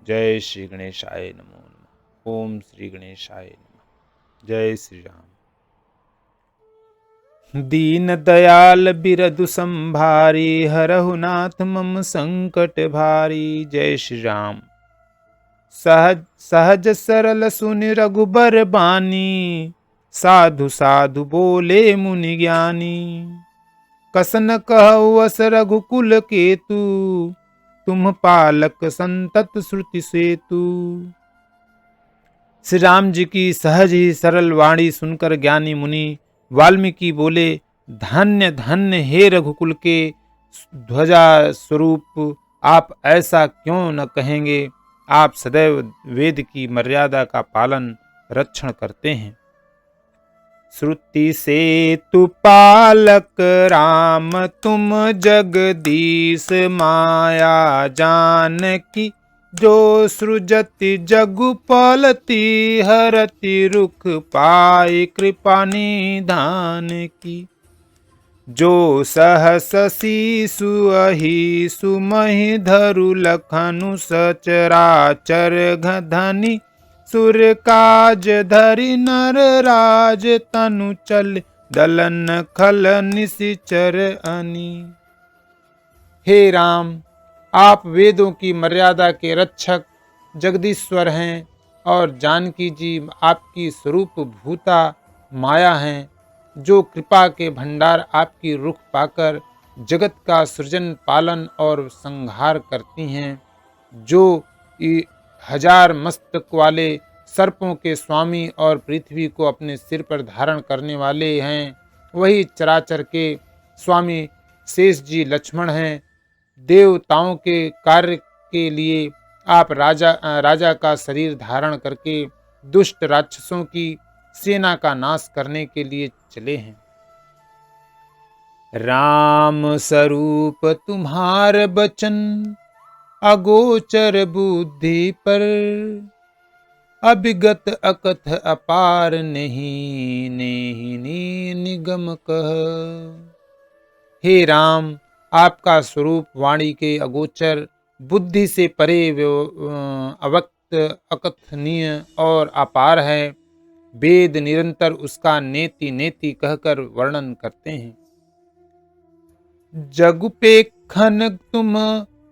जय श्री गणेशाय नमो नमः। ओम श्री गणेशाय नमः। जय श्री राम। दीन दयाल बिरदु संभारी, हरहु नाथ मम संकट भारी। जय श्री राम। सहज सहज सरल सुनि रघुबर बानी, साधु साधु बोले मुनि ज्ञानी। कसन कहु अस रघुकुल केतु, तुम पालक संतत श्रुति सेतु। श्री राम जी की सहज ही सरल वाणी सुनकर ज्ञानी मुनि वाल्मीकि बोले, धन्य धन्य हे रघुकुल के ध्वजा स्वरूप, आप ऐसा क्यों न कहेंगे। आप सदैव वेद की मर्यादा का पालन रक्षण करते हैं। श्रुति सेतु पालक राम, तुम जगदीश माया जानकी। जो सृजति जगु पलती, हरति रुख पाई कृपा निधान की। जो सहस शीशु अहिषु महि धरु लखनु, सचराचर धनि सुर काज धरि नर राज। तनु चल दलन खल निशिचर अनि। हे राम, आप वेदों की मर्यादा के रक्षक जगदीश्वर हैं और जानकी जी आपकी स्वरूप भूता माया हैं। जो कृपा के भंडार आपकी रुख पाकर जगत का सृजन पालन और संहार करती हैं। जो हजार मस्तक वाले सर्पों के स्वामी और पृथ्वी को अपने सिर पर धारण करने वाले हैं, वही चराचर के स्वामी शेष जी लक्ष्मण हैं। देवताओं के कार्य के लिए आप राजा का शरीर धारण करके दुष्ट राक्षसों की सेना का नाश करने के लिए चले हैं। राम स्वरूप तुम्हार बचन, अगोचर बुद्धि पर। अभिगत अकथ अपार नहीं, नेहि निगम कह। हे राम, आपका स्वरूप वाणी के अगोचर, बुद्धि से परे, अव्यक्त, अकथनीय और अपार है। वेद निरंतर उसका नेति नेति कहकर वर्णन करते हैं। जगुपेखन तुम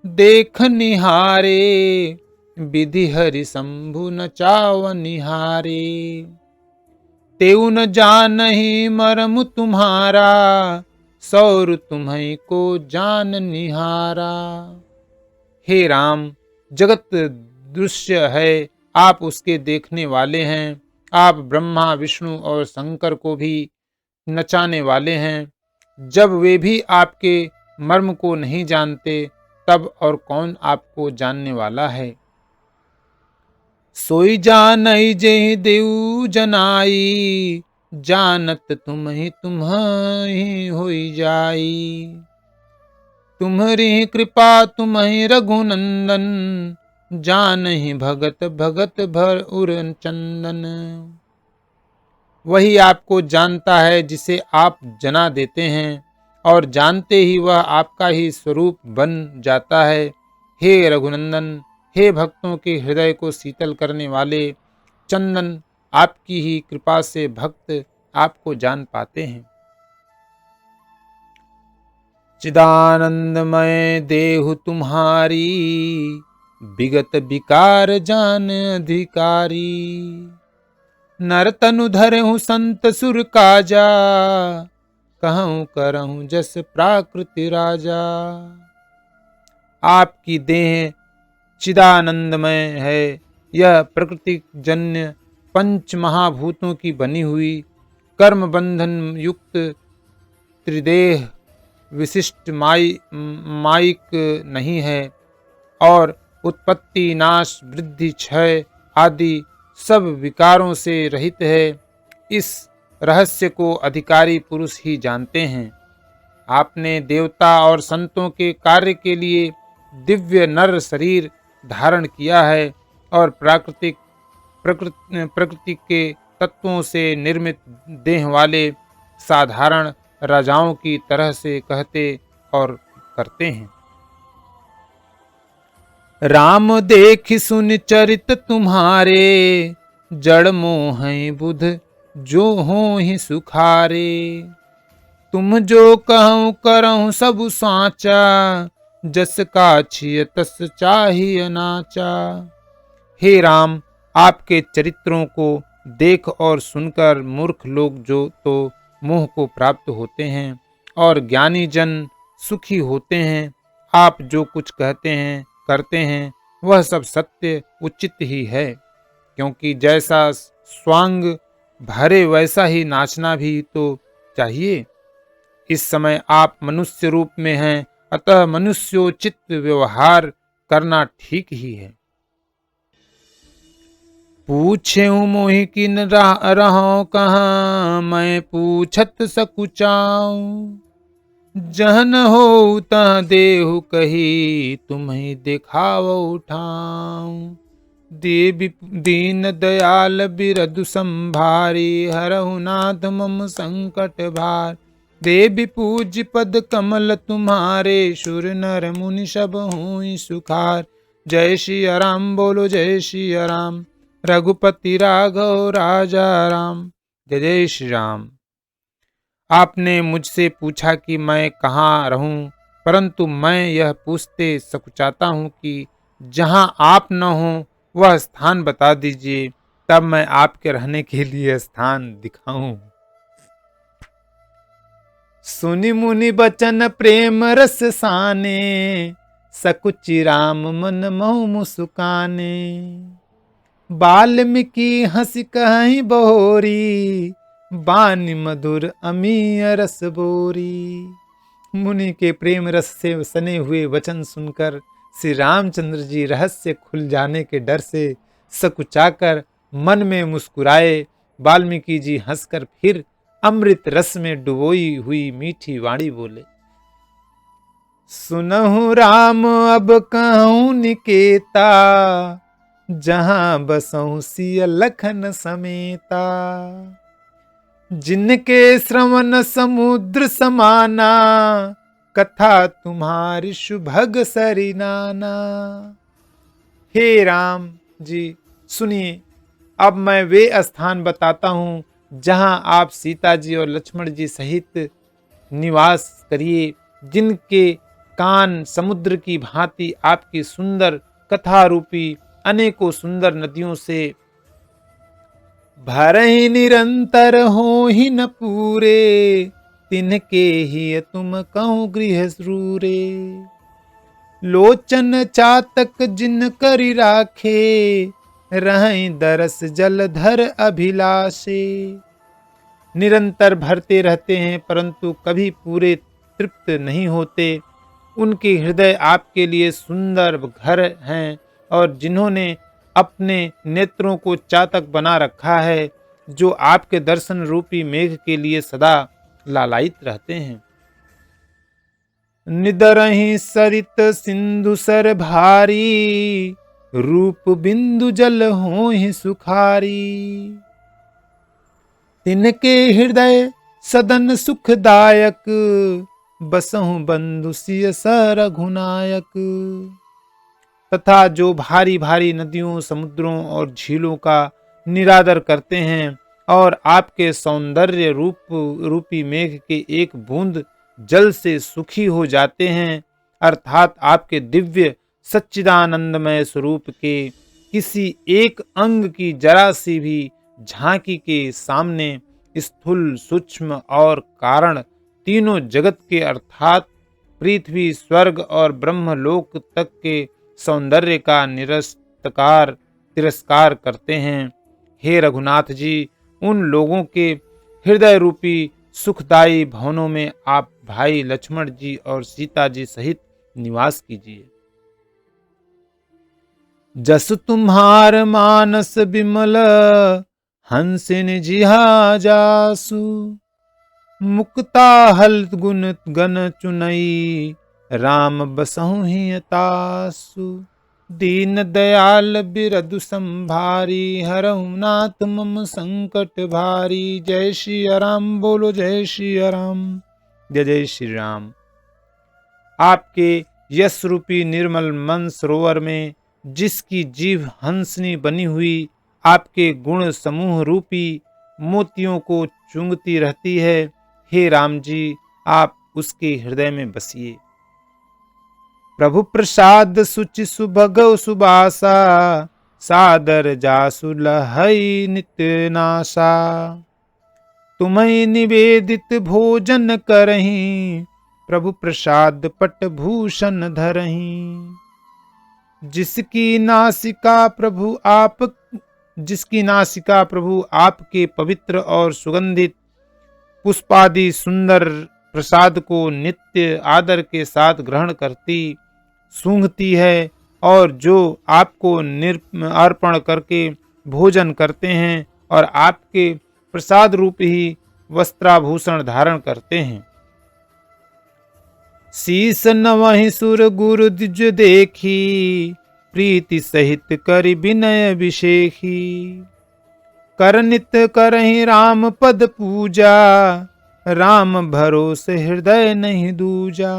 देख निहारे, विधि हरि शंभु न चाव निहारे। तेउ न जानहि मरमु तुम्हारा, सौर तुम्हीं को जान निहारा। हे राम, जगत दृश्य है, आप उसके देखने वाले हैं। आप ब्रह्मा विष्णु और शंकर को भी नचाने वाले हैं। जब वे भी आपके मर्म को नहीं जानते, तब और कौन आपको जानने वाला है। सोई जानई जेहि देउ जनाई, जानत तुम्हि होई जाई। तुम्हरी कृपा तुम्हि रघुनंदन, जानहि भगत भगत भर उर चंदन। वही आपको जानता है जिसे आप जना देते हैं, और जानते ही वह आपका ही स्वरूप बन जाता है। हे रघुनंदन, हे भक्तों के हृदय को शीतल करने वाले चंदन, आपकी ही कृपा से भक्त आपको जान पाते हैं। चिदानंदमय देहु तुम्हारी, विगत विकार जान अधिकारी। नर तनु धरहु संत सुर काजा, कहूँ करहूँ जस प्राकृति राजा। आपकी देह चिदानंदमय है। यह प्रकृति जन्य पंच महाभूतों की बनी हुई, कर्म बंधन युक्त त्रिदेह विशिष्ट माइक नहीं है, और उत्पत्ति नाश वृद्धि क्षय आदि सब विकारों से रहित है। इस रहस्य को अधिकारी पुरुष ही जानते हैं। आपने देवता और संतों के कार्य के लिए दिव्य नर शरीर धारण किया है, और प्रकृति के तत्वों से निर्मित देह वाले साधारण राजाओं की तरह से कहते और करते हैं। राम देखि सुनि चरित तुम्हारे, जड़ मोह बुध जो होहि सुखारे। तुम जो कहूँ करहूँ सब साचा, जस काछिय तस चाहिए नाचा। हे राम, आपके चरित्रों को देख और सुनकर मूर्ख लोग जो तो मोह को प्राप्त होते हैं और ज्ञानी जन सुखी होते हैं। आप जो कुछ कहते हैं करते हैं वह सब सत्य उचित ही है, क्योंकि जैसा स्वांग भरे वैसा ही नाचना भी तो चाहिए। इस समय आप मनुष्य रूप में हैं, अतः मनुष्योचित व्यवहार करना ठीक ही है। पूछे मोहि किन रहो कहाँ, मैं पूछत सकुचाऊं। जहन हो तह देहु कही, तुम्हें दिखाव उठाऊं। देवी दीन दयाल बिरदु संभारी, हरहु नाथ मम संकट भार। देवी पूज पद कमल तुम्हारे, सुर नर मुनि सब हुई सुखार। जय श्री राम बोलो जय श्री राम, रघुपति राघव राजा राम। जय जय श्री राम। आपने मुझसे पूछा कि मैं कहाँ रहूं, परंतु मैं यह पूछते सकुचाता हूँ कि जहाँ आप न हो वह स्थान बता दीजिए, तब मैं आपके रहने के लिए स्थान दिखाऊं। सुनि मुनि बचन प्रेम रस साने, सकुचि राम मन महु मुस्काने। वाल्मीकि हंसी कहीं बहोरी, बानी मधुर अमीय रस बोरी। मुनि के प्रेम रस से सने हुए वचन सुनकर श्री रामचंद्र जी रहस्य खुल जाने के डर से सकुचाकर मन में मुस्कुराए। वाल्मीकि जी हंसकर फिर अमृत रस में डुबोई हुई मीठी वाणी बोले। सुनहु राम अब कहूँ निकेता, जहां बसहु सिय लखन समेता। जिनके श्रवण समुद्र समाना, कथा तुम्हारी सुभग सरिनाना। हे राम जी सुनिए, अब मैं वे स्थान बताता हूँ जहां आप सीता जी और लक्ष्मण जी सहित निवास करिए, जिनके कान समुद्र की भांति आपकी सुंदर कथा रूपी अनेकों सुंदर नदियों से भरहि निरंतर हो ही न पूरे। तिनके ही तुम कहूँ गृह सूरे। लोचन चातक जिन करि राखे, रहि दरस जलधर अभिलाषे। निरंतर भरते रहते हैं परंतु कभी पूरे तृप्त नहीं होते। उनके हृदय आपके लिए सुंदर घर हैं और जिन्होंने अपने नेत्रों को चातक बना रखा है, जो आपके दर्शन रूपी मेघ के लिए सदा लालायित रहते हैं। निदरहि सरित सिंधु सर भारी, रूप बिंदु जल होहि सुखारी। तिनके हृदय सदन सुखदायक, बसहु बंधु सिय रघुनायक। तथा जो भारी भारी नदियों, समुद्रों और झीलों का निरादर करते हैं और आपके सौंदर्य रूपी मेघ के एक बूंद जल से सुखी हो जाते हैं, अर्थात आपके दिव्य सच्चिदानंदमय स्वरूप के किसी एक अंग की जरा सी भी झांकी के सामने स्थूल, सूक्ष्म और कारण तीनों जगत के अर्थात पृथ्वी, स्वर्ग और ब्रह्मलोक तक के सौंदर्य का तिरस्कार करते हैं। हे रघुनाथ जी, उन लोगों के हृदय रूपी सुखदायी भवनों में आप भाई लक्ष्मण जी और सीता जी सहित निवास कीजिए। जस तुम्हार मानस बिमल, हंसिन जिहा जासु। मुक्ता हल गुण गन चुनई, राम बसहु ही तासु। दीन दयाल बिरदु संभारी, हरहु नाथ मम संकट भारी। जय श्री राम बोलो जय श्री राम। जय जय श्री राम। आपके यश रूपी निर्मल मन सरोवर में जिसकी जीभ हंसनी बनी हुई आपके गुण समूह रूपी मोतियों को चूंगती रहती है, हे राम जी, आप उसके हृदय में बसिए। प्रभु प्रसाद सुचि सुभगव सुबासा, सादर जासु लहई नित्य नासा। तुम्हें निवेदित भोजन करहीं, प्रभु प्रसाद पट भूषण धरहीं। जिसकी नासिका प्रभु आपके पवित्र और सुगंधित पुष्पादि सुंदर प्रसाद को नित्य आदर के साथ ग्रहण करती सूंघती है, और जो आपको अर्पण करके भोजन करते हैं और आपके प्रसाद रूप ही वस्त्राभूषण धारण करते हैं। शीस नवहि सुर गुरु द्विज देखी, प्रीति सहित करि विनय विशेखी। कर नित करहि राम पद पूजा, राम भरोसे हृदय नहीं दूजा।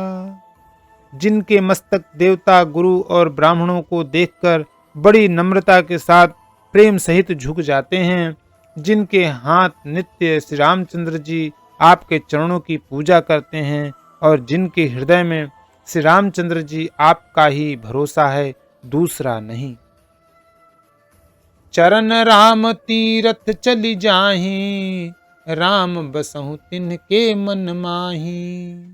जिनके मस्तक देवता गुरु और ब्राह्मणों को देखकर बड़ी नम्रता के साथ प्रेम सहित झुक जाते हैं, जिनके हाथ नित्य श्री रामचंद्र जी आपके चरणों की पूजा करते हैं, और जिनके हृदय में श्री रामचंद्र जी आपका ही भरोसा है, दूसरा नहीं। चरण राम तीरथ चली जाहि, राम बसहु तिनके मन माही।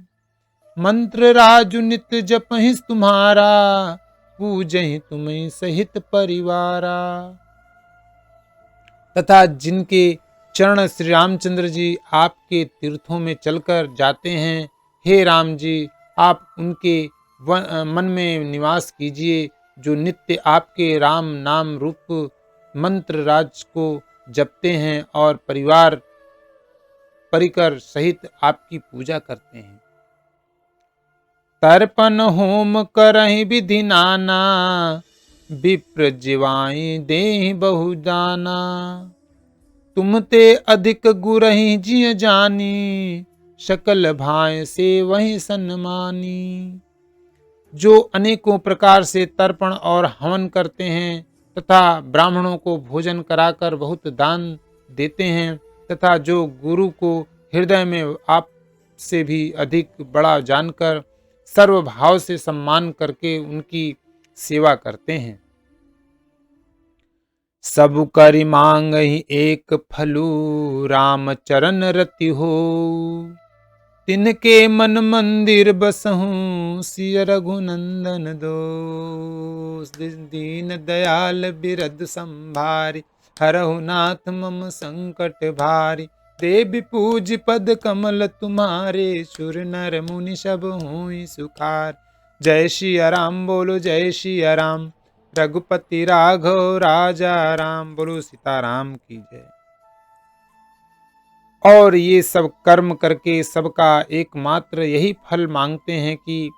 मंत्र राजु नित जपहि तुम्हारा, पूजहि तुम्हें सहित परिवारा। तथा जिनके चरण श्री रामचंद्र जी आपके तीर्थों में चलकर जाते हैं, हे राम जी, आप उनके मन में निवास कीजिए, जो नित्य आपके राम नाम रूप मंत्र राज को जपते हैं और परिवार परिकर सहित आपकी पूजा करते हैं। तर्पण होम करहि विधि नाना, विप्र जिवाई देहि बहु दाना। तुम ते अधिक गुरहि जिय जानी, सकल भाय से वही सन्मानी। जो अनेकों प्रकार से तर्पण और हवन करते हैं तथा ब्राह्मणों को भोजन कराकर बहुत दान देते हैं, तथा जो गुरु को हृदय में आप से भी अधिक बड़ा जानकर सर्व भाव से सम्मान करके उनकी सेवा करते हैं। सब करि मांगहि एक फलु, राम चरण रति हो। तिनके मन मंदिर बसहु, सिय रघुनंदन दो। दीन दयाल बिरद संभारी, हरहु नाथ मम संकट भारी। देवी पूज पद कमल तुम्हारे, सुर नर मुनि सब हुई सुखार। जय श्री राम बोलो जय श्री राम, रघुपति राघव राजा राम। बोलो सीताराम की जय। और ये सब कर्म करके सबका एकमात्र यही फल मांगते हैं कि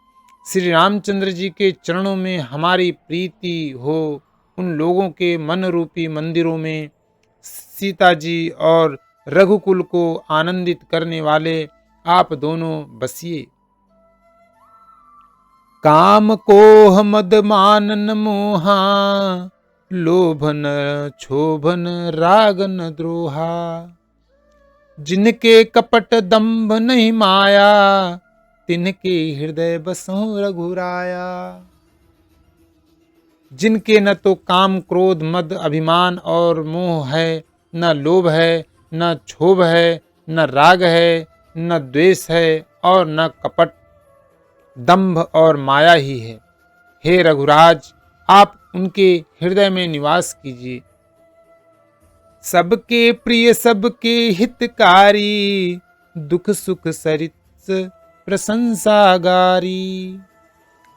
श्री रामचंद्र जी के चरणों में हमारी प्रीति हो। उन लोगों के मन रूपी मंदिरों में सीता जी और रघुकुल को आनंदित करने वाले आप दोनों बसिए। काम कोह मद मानन मोहा, लोभन क्षोभन रागन द्रोहा। जिनके कपट दंभ नहीं माया, तिनके हृदय बसहु रघुराया। जिनके न तो काम क्रोध मद अभिमान और मोह है, न लोभ है, न क्षोभ है, न राग है, न द्वेष है, और न कपट दंभ और माया ही है। हे रघुराज, आप उनके हृदय में निवास कीजिए। सबके प्रिय सबके हितकारी, दुख सुख सरित प्रशंसा गारी।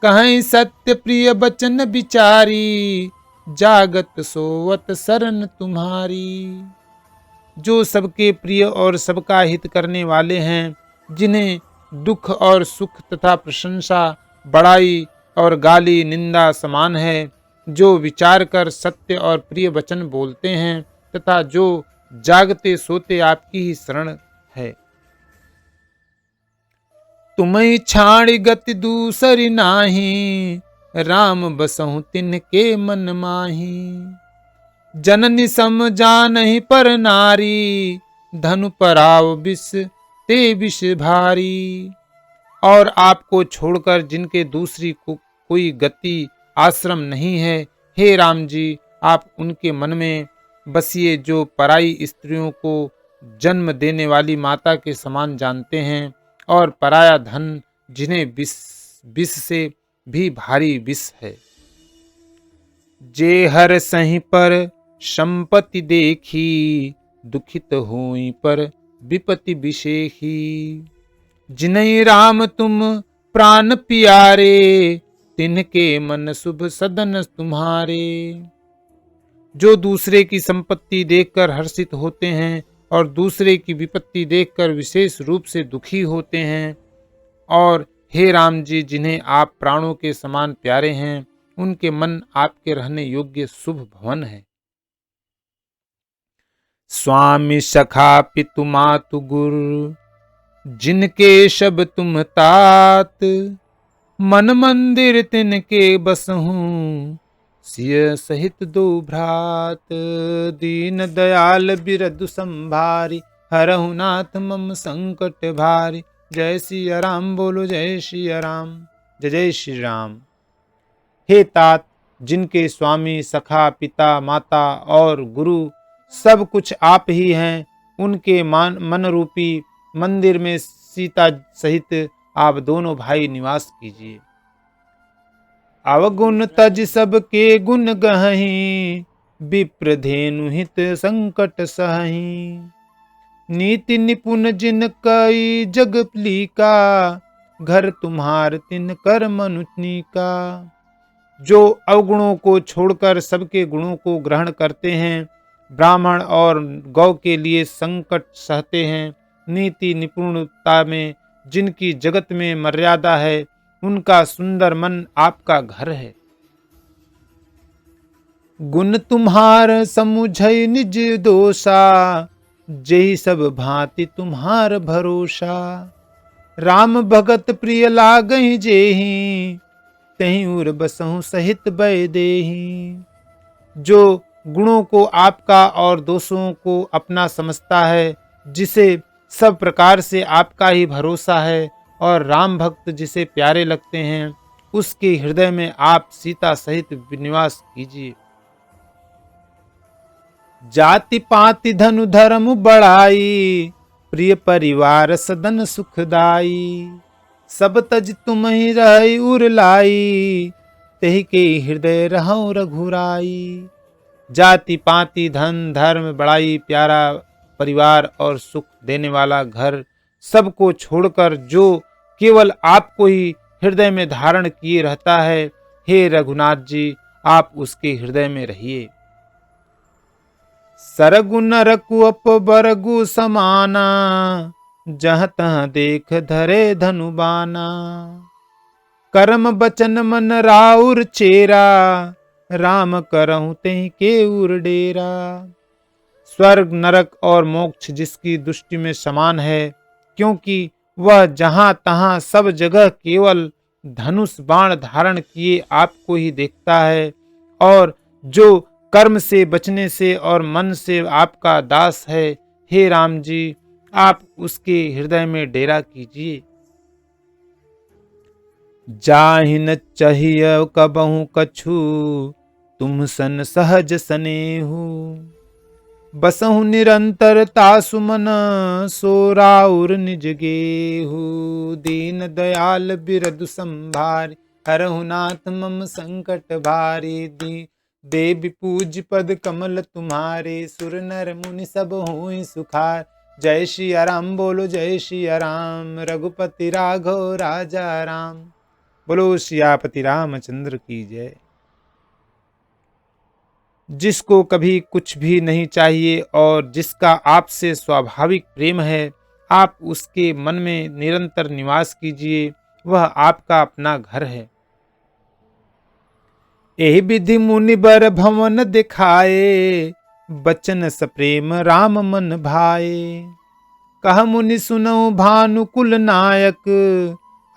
कहीं सत्य प्रिय बचन विचारी, जागत सोवत शरण तुम्हारी। जो सबके प्रिय और सबका हित करने वाले हैं, जिन्हें दुख और सुख तथा प्रशंसा बड़ाई और गाली निंदा समान है, जो विचार कर सत्य और प्रिय वचन बोलते हैं, तथा जो जागते सोते आपकी ही शरण है। तुम्हें छाड़ गति दूसरी नाही, राम बसहु तिनके मन माही। जननी सम जानहि पर नारी, धनु पराव विष ते विष भारी। और आपको छोड़कर जिनके दूसरी कोई गति आश्रम नहीं है, हे राम जी आप उनके मन में बसिए, जो पराई स्त्रियों को जन्म देने वाली माता के समान जानते हैं, और पराया धन जिन्हें विष से भी भारी विष है। जे हर सही पर संपत्ति देखी, दुखित होई पर विपत्ति विशेषी। जिन्हीं राम तुम प्राण प्यारे, तिनके मन शुभ सदन तुम्हारे। जो दूसरे की संपत्ति देखकर हर्षित होते हैं और दूसरे की विपत्ति देखकर विशेष रूप से दुखी होते हैं, और हे राम जी जिन्हें आप प्राणों के समान प्यारे हैं, उनके मन आपके रहने योग्य शुभ भवन है। स्वामी सखा पितु मातु गुरु, जिनके शब तुम तात। मन मंदिर तिनके बसहूं, सिय सहित दो भ्रात। दीन दयाल बिरदु संभारी, हरहु नाथ मम संकट भारी। जय सिया राम बोलो जय सिया राम, जय जय श्री राम। हे तात, जिनके स्वामी सखा पिता माता और गुरु सब कुछ आप ही हैं, उनके मन रूपी मंदिर में सीता सहित आप दोनों भाई निवास कीजिए। अवगुण तज सब के गुण गहहीं, विप्र धेनु हित संकट सहहीं। नीति निपुण जिन कई जग लीका, घर तुम्हार तिन कर मनुनी का। जो अवगुणों को छोड़कर सबके गुणों को ग्रहण करते हैं, ब्राह्मण और गौ के लिए संकट सहते हैं, नीति निपुणता में जिनकी जगत में मर्यादा है, उनका सुंदर मन आपका घर है। गुण तुम्हार समुझै निज दोषा, जेहि सब भांति तुम्हार भरोसा। राम भगत प्रिय लागहि जेहि, तहि उर बसहु सहित बै देहि। जो गुणों को आपका और दोषों को अपना समझता है, जिसे सब प्रकार से आपका ही भरोसा है, और राम भक्त जिसे प्यारे लगते हैं, उसके हृदय में आप सीता सहित निवास कीजिए। जाति पाति धनु धर्म बढ़ाई, प्रिय परिवार सदन सुखदाई। सब तज तुम ही रही उर लाई, तेहि के हृदय रहौ रघुराई। जाति पाति धन धर्म बढ़ाई, प्यारा परिवार और सुख देने वाला घर, सबको छोड़कर जो केवल आपको ही हृदय में धारण किए रहता है, हे रघुनाथ जी आप उसके हृदय में रहिए। सरगु नरकु अपबरगु समाना, जहाँ तहाँ देख धरे धनुबाना। कर्म बचन मन राउर चेरा, राम करहु तेहि के उर डेरा। स्वर्ग नरक और मोक्ष जिसकी दृष्टि में समान है, क्योंकि वह जहां तहां सब जगह केवल धनुष बाण धारण किए आपको ही देखता है, और जो कर्म से बचने से और मन से आपका दास है, हे राम जी आप उसके हृदय में डेरा कीजिए। जाहि न चाहिए कबहु कछु, तुम सन सहज सनेहु। बसहु निरंतर तासु मन, सो राउर निज गेहु। दीन दयाल बिरदु संभारी, हरहु नाथ मम संकट भारी। देवी पूज पद कमल तुम्हारे, सुर नर मुनि सब होई सुखार। जय सिया राम बोलो जय सिया राम, रघुपति राघव राजा राम। बोलो सियापति रामचंद्र की जय। जिसको कभी कुछ भी नहीं चाहिए और जिसका आपसे स्वाभाविक प्रेम है, आप उसके मन में निरंतर निवास कीजिए, वह आपका अपना घर है। एहि विधि मुनि बर भवन दिखाए, बचन सप्रेम राम मन भाए। कह मुनि सुनऊ भानुकुल नायक,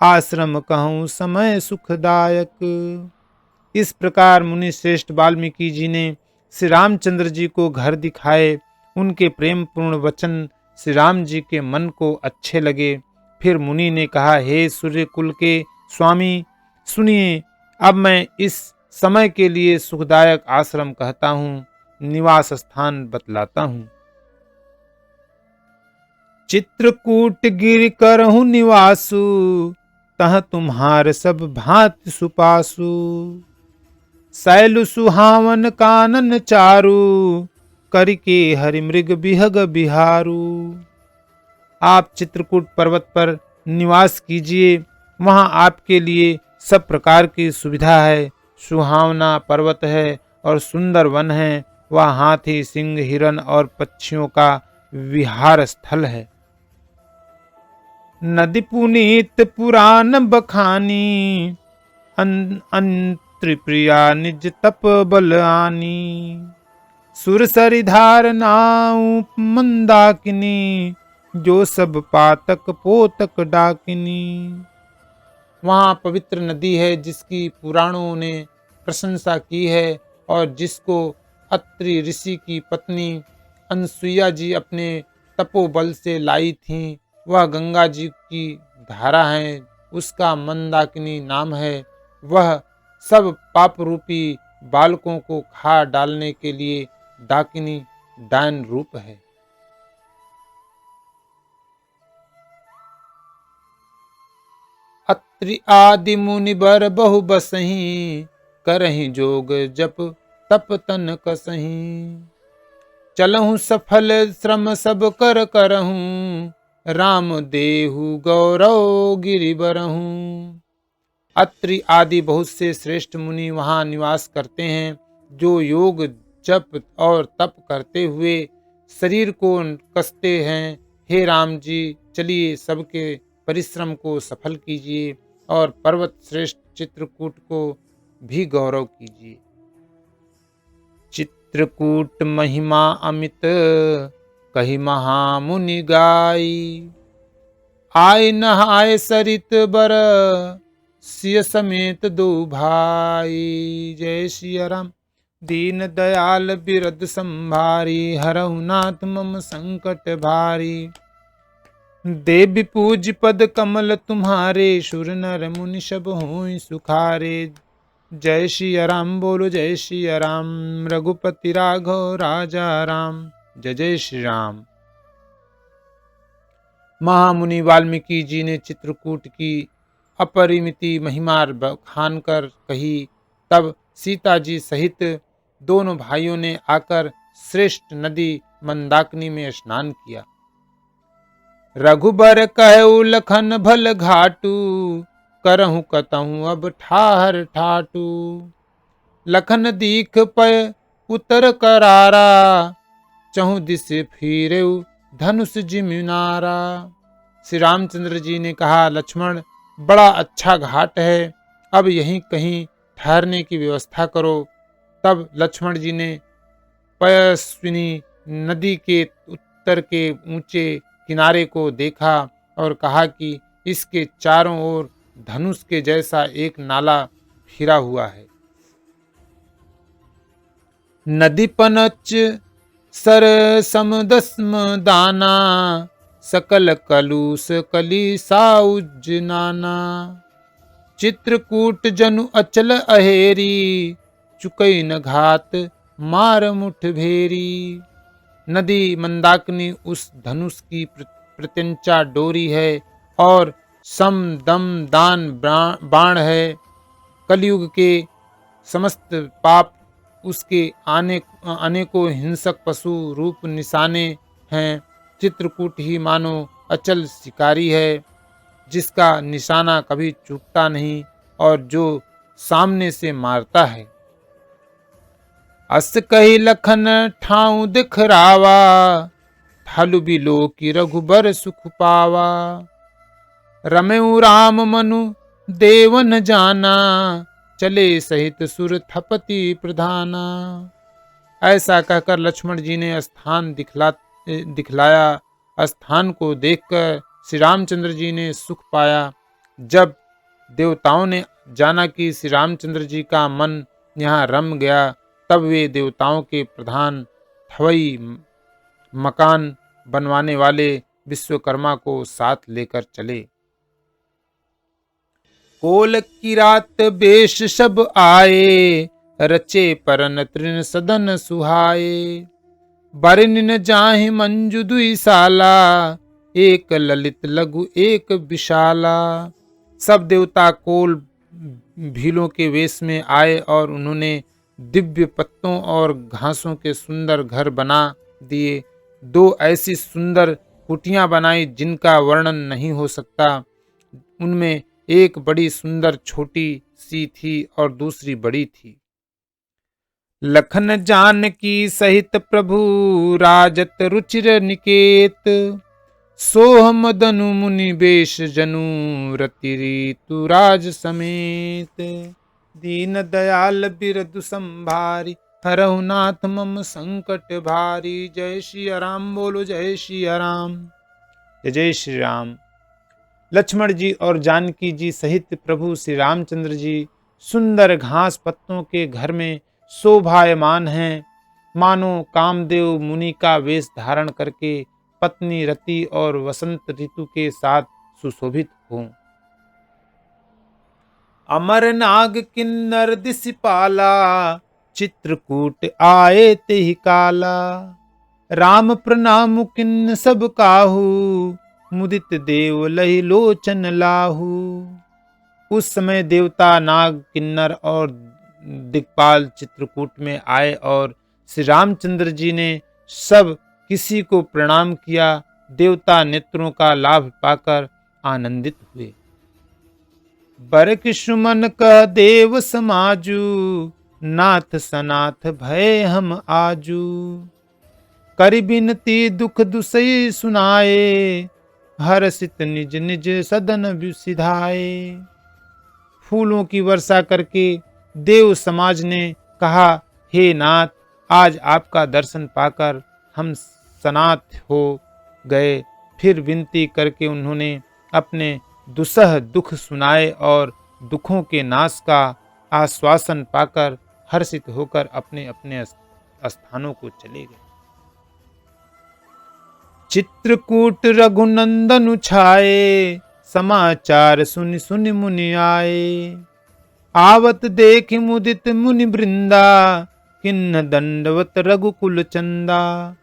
आश्रम कहूँ समय सुखदायक। इस प्रकार मुनि श्रेष्ठ वाल्मीकि जी ने श्री रामचंद्र जी को घर दिखाए। उनके प्रेम पूर्ण वचन श्री राम जी के मन को अच्छे लगे। फिर मुनि ने कहा, हे सूर्य कुल के स्वामी, सुनिए, अब मैं इस समय के लिए सुखदायक आश्रम कहता हूँ, निवास स्थान बतलाता हूँ। चित्रकूट गिर करहु निवासु, तह तुम्हार सब भांति सुपासु। शैलु सुहावन कानन चारु, करके हरि मृग बिहग बिहारू। आप चित्रकूट पर्वत पर निवास कीजिए, वहां आपके लिए सब प्रकार की सुविधा है। सुहावना पर्वत है और सुंदर वन है। वह हाथी, सिंह, हिरण और पक्षियों का विहार स्थल है। नदी पुनीत पुराण बखानी, त्रिप्रिया निज तप बल आनी। सुरसरि धार नाउ मंदाकिनी, जो सब पातक पोतक डाकिनी। वहाँ पवित्र नदी है जिसकी पुराणों ने प्रशंसा की है और जिसको अत्रि ऋषि की पत्नी अनसुईया जी अपने तपोबल से लाई थीं। वह गंगा जी की धारा है, उसका मंदाकिनी नाम है। वह सब पाप रूपी बालकों को खा डालने के लिए डाकिनी डायन रूप है। अत्रि आदि मुनि बर बहु बसही, करहि जोग जप तप तन कसही। चलहु सफल श्रम सब कर करहूँ, राम देहु गौरव गिरि बरहूँ। अत्रि आदि बहुत से श्रेष्ठ मुनि वहाँ निवास करते हैं, जो योग जप और तप करते हुए शरीर को कसते हैं। हे राम जी, चलिए सबके परिश्रम को सफल कीजिए और पर्वत श्रेष्ठ चित्रकूट को भी गौरव कीजिए। चित्रकूट महिमा अमित, कही महामुनि गाई। आय नहाय सरित बर, सिय समेत दो भाई। जय सिया राम। दीन दयाल बिरद संभारी, हरहु नाथ मम संकट भारी। देवी पूज पद कमल तुम्हारे, सुर नर मुनि सब होई सुखारे। जय सिया राम बोलो जय सिया राम, रघुपति राघव राजा राम। जय जय श्री राम। महामुनि वाल्मीकि जी ने चित्रकूट की अपरिमिति महिमा बखान कर कही। तब सीता जी सहित दोनों भाइयों ने आकर श्रेष्ठ नदी मंदाकिनी में स्नान किया। रघुबर कहु लखन भल घाटू, करहु कतहु अब ठाहर ठाटू। लखन दीख पय उतर करारा, चहु दिस फिरेउ धनुष जिमिनारा। श्री रामचंद्र जी ने कहा, लक्ष्मण, बड़ा अच्छा घाट है, अब यहीं कहीं ठहरने की व्यवस्था करो। तब लक्ष्मण जी ने पयस्विनी नदी के उत्तर के ऊंचे किनारे को देखा और कहा कि इसके चारों ओर धनुष के जैसा एक नाला फिरा हुआ है। नदी पनच सर समदस्म दाना, सकल कलुष कली साउज नाना। चित्रकूट जनु अचल अहेरी, चुकई न घात मार मुठ भेरी। नदी मंदाकिनी उस धनुष की प्रत्यंचा डोरी है और सम दम दान बाण है। कलयुग के समस्त पाप उसके अनेकों हिंसक पशु रूप निशाने हैं। चित्रकूट ही मानो अचल शिकारी है, जिसका निशाना कभी चूकता नहीं और जो सामने से मारता है। अस कही लखन ठाऊ दिखरावा, थालु बिलो की रघुबर सुख पावा। रमेउ राम मनु देवन जाना, चले सहित सुर थपति प्रधाना। ऐसा कहकर लक्ष्मण जी ने स्थान दिखलाया। स्थान को देखकर श्री रामचंद्र जी ने सुख पाया जब देवताओं ने जाना कि श्री रामचंद्र जी का मन यहाँ रम गया, तब वे देवताओं के प्रधान थवई मकान बनवाने वाले विश्वकर्मा को साथ लेकर चले। कोल की रात बेश सब आए, रचे परन तृण सदन सुहाए। बरनिन जाहि मंजु दुई साला, एक ललित लघु एक विशाला। सब देवता कोल भीलों के वेश में आए और उन्होंने दिव्य पत्तों और घासों के सुंदर घर बना दिए। दो ऐसी सुंदर कुटियां बनाई जिनका वर्णन नहीं हो सकता। उनमें एक बड़ी सुंदर छोटी सी थी और दूसरी बड़ी थी। लखन जानकी सहित प्रभु राजत रुचिर निकेत, सोह मदनु मुनि बेश जनु रति ऋतु राज समेत। दीन दयाल बिरदु संभारी, हरहु नाथ मम संकट भारी। जय श्री राम, बोलो जय श्री राम। जय श्री राम। लक्ष्मण जी और जानकी जी सहित प्रभु श्री रामचंद्र जी सुंदर घास पत्तों के घर में शोभायमान हैं, मानो कामदेव मुनि का वेश धारण करके पत्नी रति और वसंत ऋतु के साथ सुशोभित हों। अमर नाग किन्नर दिसिपाला, चित्रकूट आए तेहि काला। राम प्रणाम किन्न सब काहू, मुदित देव लहि लोचन लाहू। उस समय देवता नाग किन्नर और दिक्पाल चित्रकूट में आए और श्री रामचंद्र जी ने सब किसी को प्रणाम किया। देवता नेत्रों का लाभ पाकर आनंदित हुए। बरक सुमन कह देव समाजू, नाथ सनाथ भय हम आजू। करि बिनती दुख दुसई सुनाए, हर्षित निज निज सदन विसिधाए। फूलों की वर्षा करके देव समाज ने कहा, हे नाथ, आज आपका दर्शन पाकर हम सनाथ हो गए। फिर विनती करके उन्होंने अपने दुसह दुख सुनाए और दुखों के नाश का आश्वासन पाकर हर्षित होकर अपने अपने स्थानों को चले गए। चित्रकूट रघुनंदन छाए, समाचार सुनि सुनि मुनि आए। आवत देख मुदित मुनि वृंदा, किन्न दंडवत रघुकुल चंदा।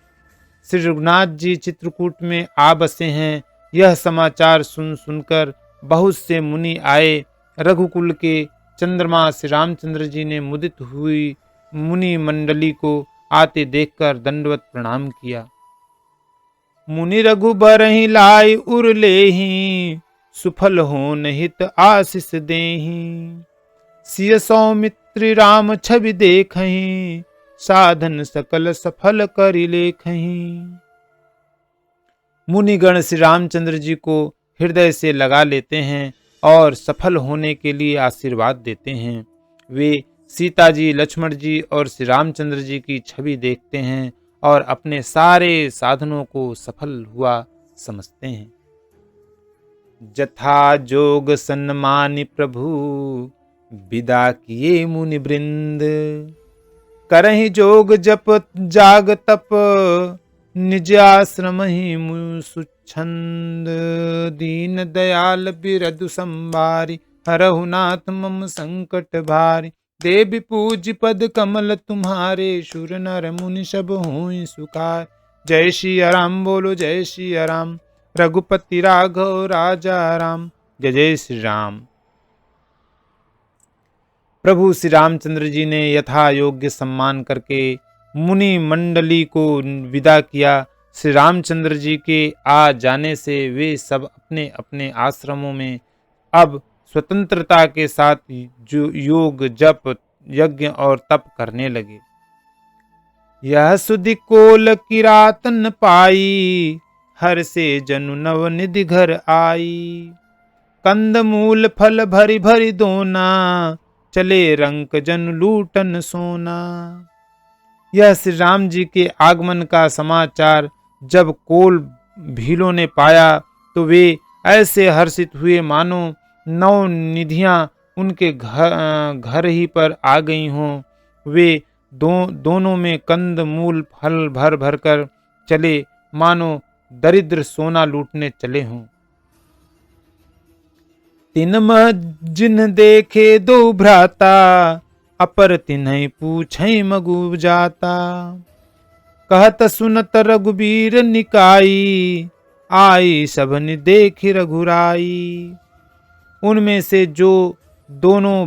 श्री रघुनाथ जी चित्रकूट में आ बसे हैं, यह समाचार सुन सुनकर बहुत से मुनि आए। रघुकुल के चंद्रमा श्री रामचंद्र जी ने मुदित हुई मुनि मंडली को आते देखकर दंडवत प्रणाम किया। मुनि रघुबर ही लाई उर लेहि, सुफल होन हित आशीष देहि। सिय सौमित्र राम छवि देखहि, साधन सकल सफल करि लेखहि। मुनिगण श्री रामचंद्र जी को हृदय से लगा लेते हैं और सफल होने के लिए आशीर्वाद देते हैं। वे सीता जी, लक्ष्मण जी और श्री रामचंद्र जी की छवि देखते हैं और अपने सारे साधनों को सफल हुआ समझते हैं। जथा जोग सन्मानि प्रभु, विदा किए मुनि वृंद। करहि जोग जप जाग तप, निज आश्रम ही सुछंद। दीन दयाल बिरदु संभारी, हरहु नाथ मम संकट भारी। देवी पूज पद कमल तुम्हारे, सुर नर मुनि सब होई सुखार। जय श्री राम, बोलो जय श्री राम। रघुपति राघव राजा राम। जय जय श्री राम। प्रभु श्री रामचंद्र जी ने यथा योग्य सम्मान करके मुनि मंडली को विदा किया। श्री रामचंद्र जी के आ जाने से वे सब अपने अपने आश्रमों में अब स्वतंत्रता के साथ जो योग जप यज्ञ और तप करने लगे। यह सुधि कोल किरातन पाई, हर से जनु नव निधि घर आई। कंद मूल फल भरी भरी दोना, चले रंक जन लूटन सोना। यह श्री राम जी के आगमन का समाचार जब कोल भीलों ने पाया तो वे ऐसे हर्षित हुए मानो नौ निधियां उनके घर ही पर आ गई हों। वे दोनों में कंद मूल फल भर भर कर चले, मानो दरिद्र सोना लूटने चले हों। तिन जिन देखे दो भ्राता, अपर तिन्है पूछै मगु जाता। कहत सुनत रघुबीर निकाई, आई सबनि देखि रघुराई। उनमें से जो दोनों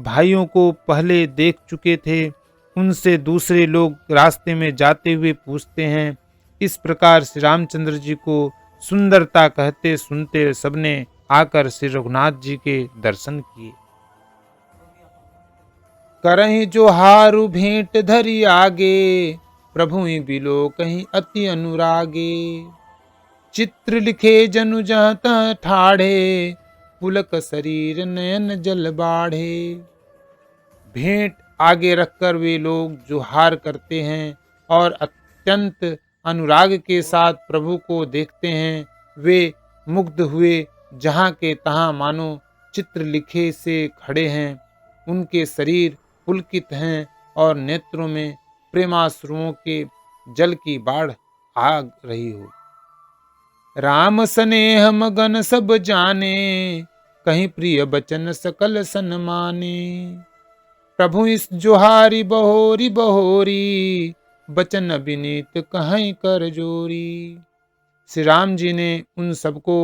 भाइयों को पहले देख चुके थे, उनसे दूसरे लोग रास्ते में जाते हुए पूछते हैं। इस प्रकार श्री रामचंद्र जी को सुंदरता कहते सुनते सबने आकर श्री रघुनाथ जी के दर्शन किए। करहि जो हारु भेंट धरि आगे, प्रभु बिलो कहीं अति अनुरागे। चित्र लिखे जनु जहाँ तहाँ ठाढ़े, पुलक शरीर नयन जल बाढ़े। भेंट आगे रखकर वे लोग जोहार करते हैं और अत्यंत अनुराग के साथ प्रभु को देखते हैं। वे मुग्ध हुए जहाँ के तहाँ मानो चित्र लिखे से खड़े हैं। उनके शरीर पुलकित हैं और नेत्रों में प्रेमाश्रुओं के जल की बाढ़ आ रही हो। राम स्नेह मगन सब जाने, कहीं प्रिय बचन सकल सन्माने। प्रभु इस जोहारी बहोरी बहोरी, बचन विनीत कहीं कर जोरी। श्री राम जी ने उन सबको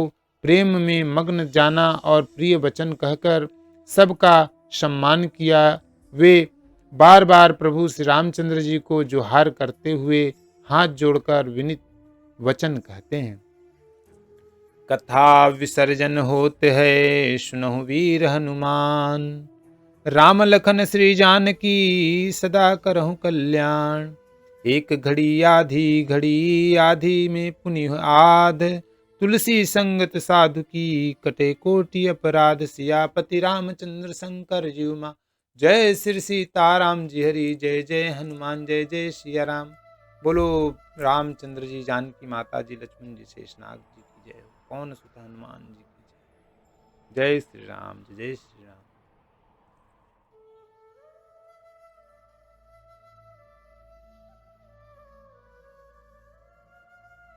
प्रेम में मग्न जाना और प्रिय वचन कहकर सबका सम्मान किया। वे बार बार प्रभु श्री रामचंद्र जी को जोहार करते हुए हाथ जोड़कर विनीत वचन कहते हैं। कथा विसर्जन होते है, सुनहु वीर हनुमान। राम लखन श्री जानकी, सदा करहु कल्याण। एक घड़ी आधी में पुनि आध, तुलसी संगत साधु की, कटे कोटि अपराध। सियापति रामचंद्र शंकर जीव मां। जय श्री सीताराम जी हरि, जय जय हनुमान, जय जय सिया राम। बोलो रामचंद्र जी, जानकी माता जी, लक्ष्मण जी, शेषनाग जी की जय हो। पवन सुत हनुमान जी की जय। जय श्री राम, जय श्री राम।